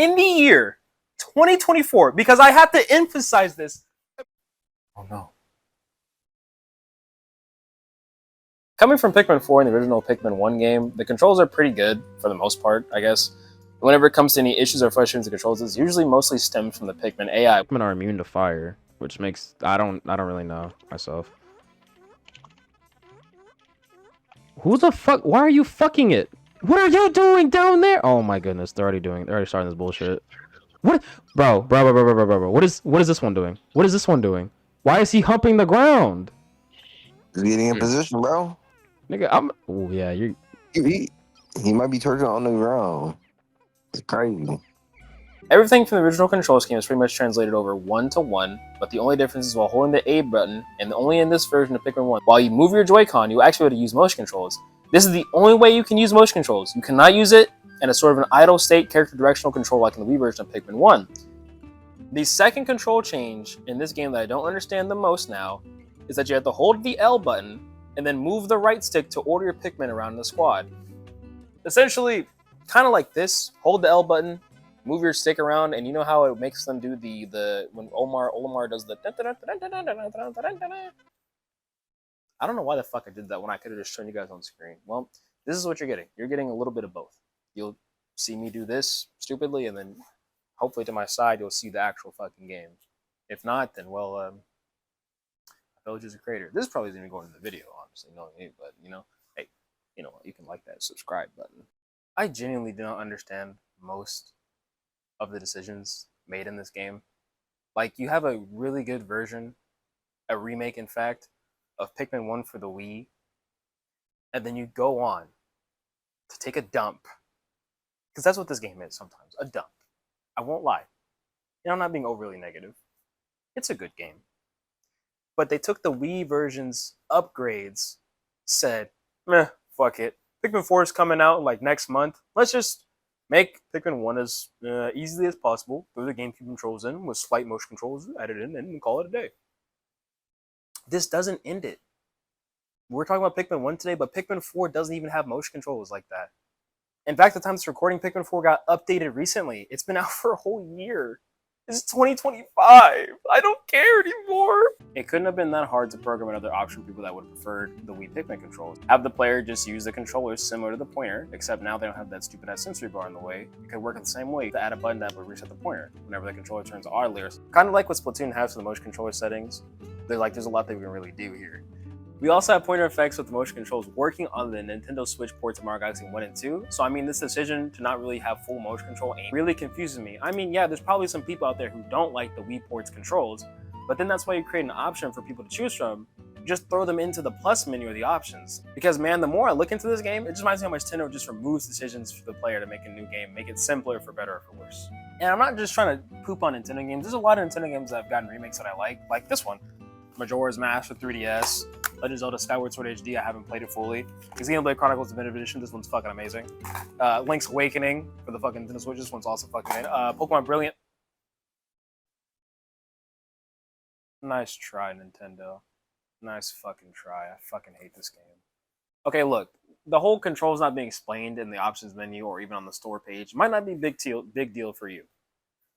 in the year 2024, because I have to emphasize this. Oh no. Coming from Pikmin 4 and the original Pikmin 1 game, the controls are pretty good for the most part, I guess. Whenever it comes to any issues or frustrations with the controls, it's usually mostly stems from the Pikmin AI. Pikmin are immune to fire, which makes I don't really know myself. Who the fuck? Why are you fucking it? What are you doing down there? Oh my goodness, they're already starting this bullshit. What, bro? What is this one doing? What is this one doing? Why is he humping the ground? He's getting in position, bro. Nigga, I'm. Oh yeah, you. He might be twerking on the ground. It's crazy. Everything from the original control scheme is pretty much translated over 1-to-1, but the only difference is while holding the A button, and only in this version of Pikmin 1, while you move your Joy-Con, you actually be able to use motion controls. This is the only way you can use motion controls. You cannot use it in a sort of an idle state character directional control like in the Wii version of Pikmin 1. The second control change in this game that I don't understand the most now is that you have to hold the L button and then move the right stick to order your Pikmin around the squad. Essentially, kind of like this, hold the L button, move your stick around, and you know how it makes them do the when Olimar does the I don't know why the fuck I did that when I could have just shown you guys on screen. Well, this is what you're getting. You're getting a little bit of both. You'll see me do this stupidly, and then hopefully to my side you'll see the actual fucking game. If not, then well, I failed as a creator. This probably isn't even going in the video, honestly, knowing me, but you know, hey, you know what? You can like that subscribe button. I genuinely do not understand most of the decisions made in this game. Like, you have a really good version, a remake in fact, of Pikmin 1 for the Wii, and then you go on to take a dump, because that's what this game is sometimes, a dump. I won't lie. You know, I'm not being overly negative. It's a good game. But they took the Wii version's upgrades, said, meh, fuck it. Pikmin 4 is coming out like next month. Let's just make Pikmin 1 as easily as possible, throw the GameCube controls in with slight motion controls added in, and call it a day. This doesn't end it. We're talking about Pikmin 1 today, but Pikmin 4 doesn't even have motion controls like that. In fact, the time this recording, Pikmin 4 got updated recently. It's been out for a whole year. It's 2025. I don't care anymore. It couldn't have been that hard to program another option for people that would have preferred the Wii Pikmin controls. Have the player just use the controllers similar to the pointer, except now they don't have that stupid ass sensory bar in the way. It could work the same way to add a button that would reset the pointer whenever the controller turns oddly. Kind of like what Splatoon has for the motion controller settings. There's a lot that we can really do here. We also have pointer effects with the motion controls working on the Nintendo Switch ports of Mario Galaxy 1 and 2, so I mean, this decision to not really have full motion control aim really confuses me. I mean, yeah, there's probably some people out there who don't like the Wii ports controls, but then that's why you create an option for people to choose from. Just throw them into the plus menu of the options. Because man, the more I look into this game, it just reminds me how much Nintendo just removes decisions for the player to make a new game, make it simpler for better or for worse. And I'm not just trying to poop on Nintendo games, there's a lot of Nintendo games that have gotten remakes that I like this one. Majora's Mask for 3DS, Legend of Zelda Skyward Sword HD, I haven't played it fully. Xenoblade Chronicles Definitive Edition, this one's fucking amazing. Link's Awakening for the fucking Nintendo Switch, this one's also fucking amazing. Pokemon Brilliant. Nice try, Nintendo. Nice fucking try. I fucking hate this game. Okay, look, the whole controls not being explained in the options menu or even on the store page might not be big deal for you,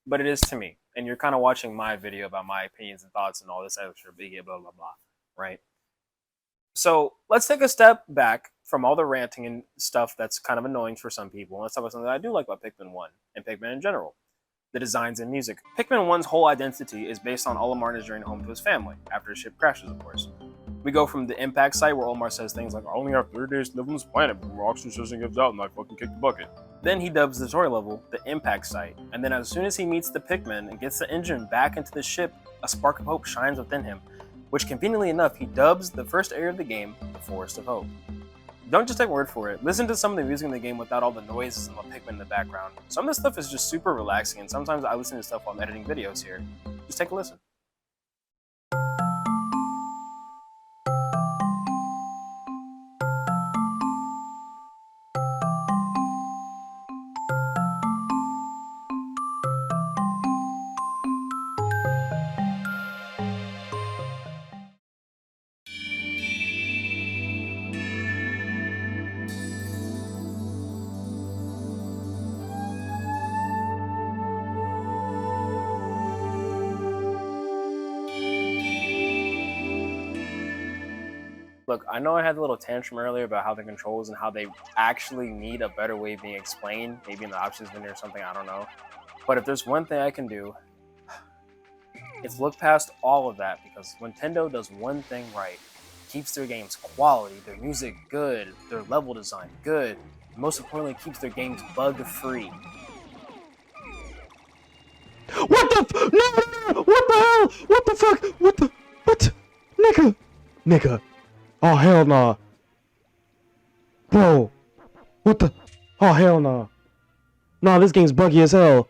but it is to me. And you're kind of watching my video about my opinions and thoughts and all this extra blah, blah, blah, right? So let's take a step back from all the ranting and stuff that's kind of annoying for some people. Let's talk about something that I do like about Pikmin 1 and Pikmin in general. The designs and music. Pikmin 1's whole identity is based on Olimar's journey home to his family, after his ship crashes, of course. We go from the impact site where Olimar says things like, I only have 30 days to live on this planet before oxygen doesn't gives out and I fucking kick the bucket. Then he dubs the tutorial level the impact site, and then as soon as he meets the Pikmin and gets the engine back into the ship, a spark of hope shines within him, which conveniently enough he dubs the first area of the game, the Forest of Hope. Don't just take my word for it, listen to some of the music in the game without all the noises and the Pikmin in the background. Some of this stuff is just super relaxing, and sometimes I listen to stuff while I'm editing videos here. Just take a listen. Look, I know I had a little tantrum earlier about how the controls and how they actually need a better way of being explained, maybe in the options menu or something, I don't know. But if there's one thing I can do, it's look past all of that, because Nintendo does one thing right. Keeps their games quality, their music good, their level design good, and most importantly, keeps their games bug-free. What the no! What the hell? What the fuck? What? Nigga. Oh hell nah. Bro. What the? Oh hell nah. Nah, this game's buggy as hell.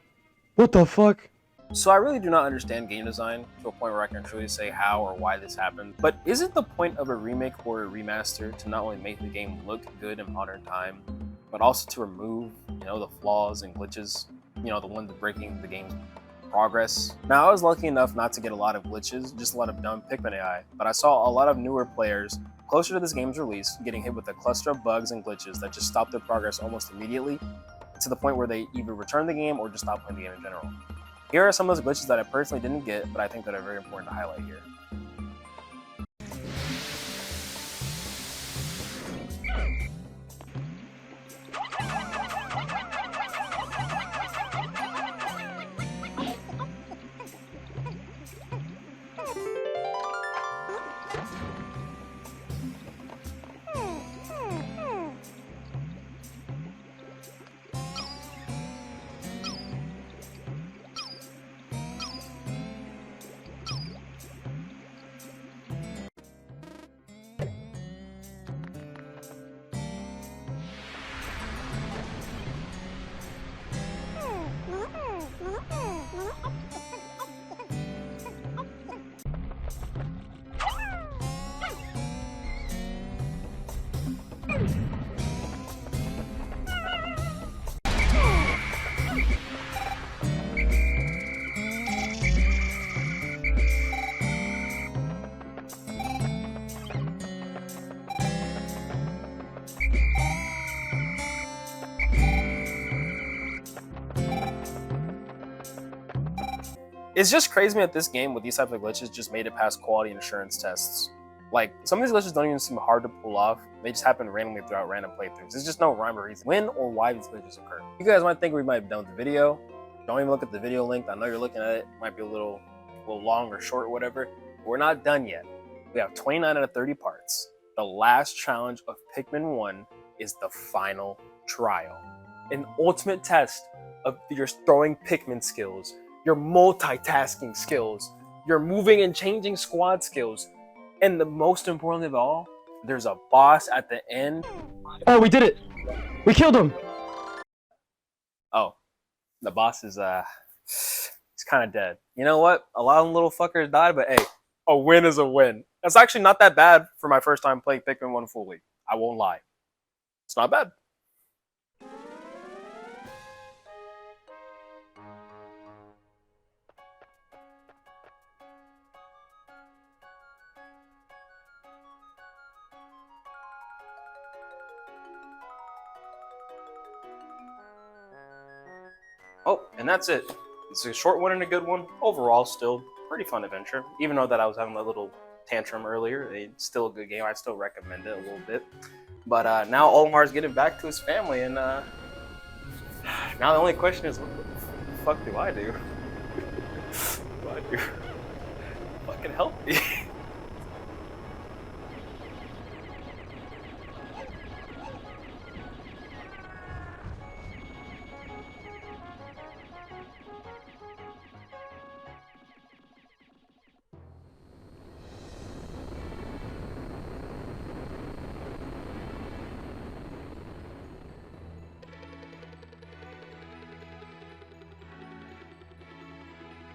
What the fuck? So I really do not understand game design to a point where I can truly say how or why this happened. But isn't the point of a remake or a remaster to not only make the game look good in modern time, but also to remove, the flaws and glitches, the ones breaking the game's progress? Now, I was lucky enough not to get a lot of glitches, just a lot of dumb Pikmin AI, but I saw a lot of newer players closer to this game's release getting hit with a cluster of bugs and glitches that just stopped their progress almost immediately, to the point where they either return the game or just stop playing the game in general. Here are some of those glitches that I personally didn't get, but I think that are very important to highlight here. It's just crazy that this game with these types of glitches just made it past quality insurance tests. Like, some of these glitches don't even seem hard to pull off. They just happen randomly throughout random playthroughs. There's just no rhyme or reason when or why these glitches occur. You guys might think we might have done with the video. Don't even look at the video link. I know you're looking at it. It might be a little long or short or whatever. But we're not done yet. We have 29 out of 30 parts. The last challenge of Pikmin 1 is the final trial. An ultimate test of your throwing Pikmin skills, your multitasking skills, your moving and changing squad skills, and the most important of all, there's a boss at the end. Oh, we did it! We killed him! Oh, the boss is he's kind of dead. You know what? A lot of little fuckers died, but hey, a win is a win. That's actually not that bad for my first time playing Pikmin 1 fully. I won't lie. It's not bad. Oh, and that's it. It's a short one and a good one. Overall, still pretty fun adventure. Even though that I was having a little tantrum earlier, it's still a good game. I'd still recommend it a little bit. But now Olmar's getting back to his family, and now the only question is, what the fuck do I do? What do I do? Fucking help me.